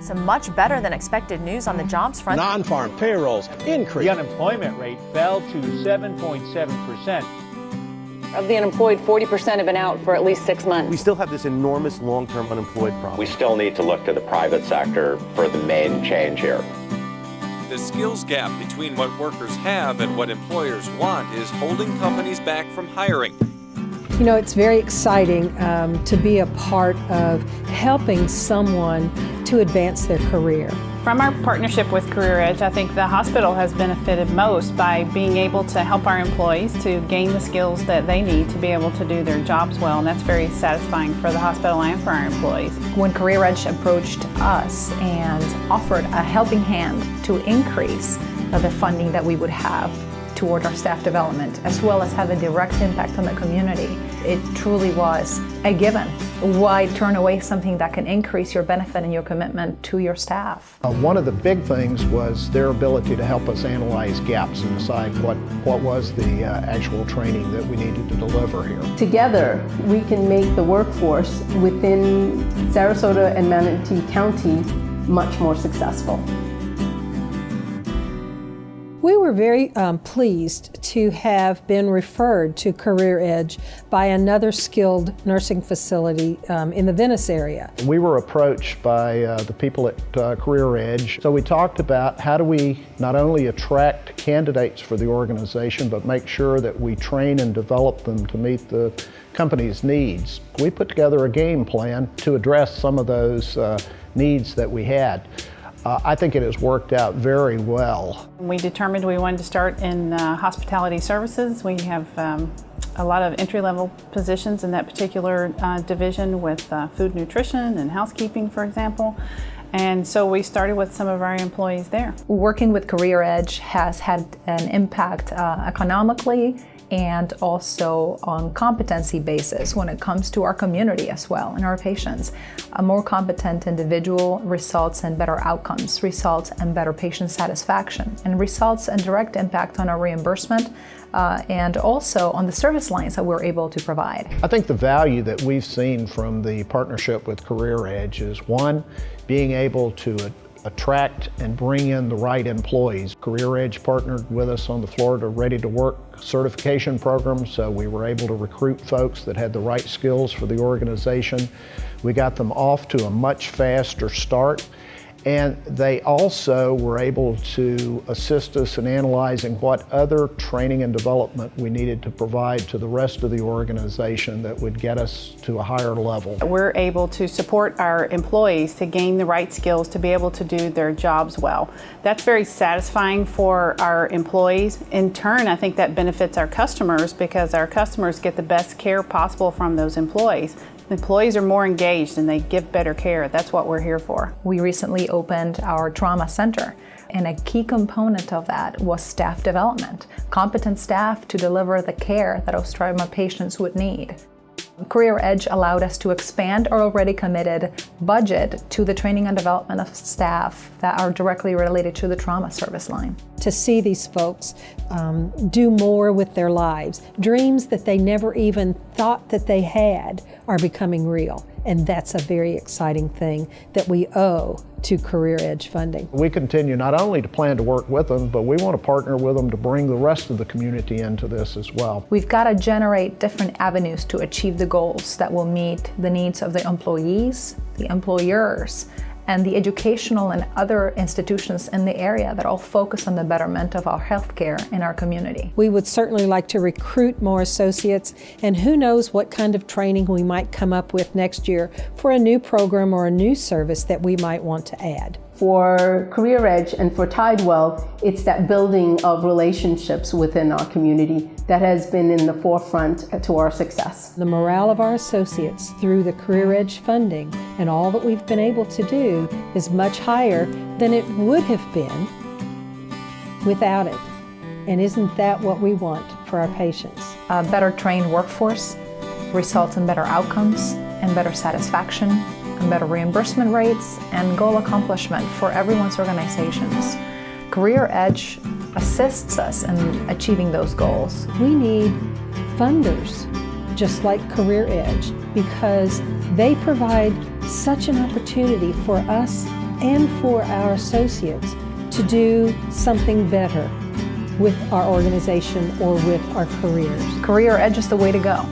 Some much better than expected news on the jobs front. Non-farm payrolls increased. The unemployment rate fell to 7.7%. Of the unemployed, 40% have been out for at least 6 months. We still have this enormous long-term unemployed problem. We still need to look to the private sector for the main change here. The skills gap between what workers have and what employers want is holding companies back from hiring. You know, it's very exciting to be a part of helping someone to advance their career. From our partnership with CareerEdge, I think the hospital has benefited most by being able to help our employees to gain the skills that they need to be able to do their jobs well, and that's very satisfying for the hospital and for our employees. When CareerEdge approached us and offered a helping hand to increase the funding that we would have toward our staff development, as well as have a direct impact on the community, it truly was a given. Why turn away something that can increase your benefit and your commitment to your staff? One of the big things was their ability to help us analyze gaps and decide what was the actual training that we needed to deliver here. Together, we can make the workforce within Sarasota and Manatee County much more successful. We were very pleased to have been referred to CareerEdge by another skilled nursing facility in the Venice area. We were approached by the people at CareerEdge, so we talked about how do we not only attract candidates for the organization, but make sure that we train and develop them to meet the company's needs. We put together a game plan to address some of those needs that we had. I think it has worked out very well. We determined we wanted to start in hospitality services. We have a lot of entry-level positions in that particular division with food nutrition and housekeeping, for example. And so we started with some of our employees there. Working with CareerEdge has had an impact economically and also on competency basis when it comes to our community as well and our patients. A more competent individual results in better outcomes, results in better patient satisfaction, and results in direct impact on our reimbursement and also on the service lines that we're able to provide. I think the value that we've seen from the partnership with CareerEdge is, one, being able to attract and bring in the right employees. CareerEdge partnered with us on the Florida Ready to Work certification program, so we were able to recruit folks that had the right skills for the organization. We got them off to a much faster start, and they also were able to assist us in analyzing what other training and development we needed to provide to the rest of the organization that would get us to a higher level. We're able to support our employees to gain the right skills to be able to do their jobs well. That's very satisfying for our employees. In turn, I think that benefits our customers because our customers get the best care possible from those employees. The employees are more engaged and they give better care. That's what we're here for. We recently opened our trauma center, and a key component of that was staff development, competent staff to deliver the care that those trauma patients would need. CareerEdge allowed us to expand our already committed budget to the training and development of staff that are directly related to the trauma service line. To see these folks do more with their lives, dreams that they never even thought that they had are becoming real. And that's a very exciting thing that we owe to CareerEdge funding. We continue not only to plan to work with them, but we want to partner with them to bring the rest of the community into this as well. We've got to generate different avenues to achieve the goals that will meet the needs of the employees, the employers, and the educational and other institutions in the area that all focus on the betterment of our healthcare in our community. We would certainly like to recruit more associates, and who knows what kind of training we might come up with next year for a new program or a new service that we might want to add. For CareerEdge and for Tidewell, it's that building of relationships within our community that has been in the forefront to our success. The morale of our associates through the CareerEdge funding and all that we've been able to do is much higher than it would have been without it. And isn't that what we want for our patients? A better trained workforce results in better outcomes and better satisfaction and better reimbursement rates and goal accomplishment for everyone's organizations. CareerEdge assists us in achieving those goals. We need funders just like CareerEdge because they provide such an opportunity for us and for our associates to do something better with our organization or with our careers. CareerEdge is the way to go.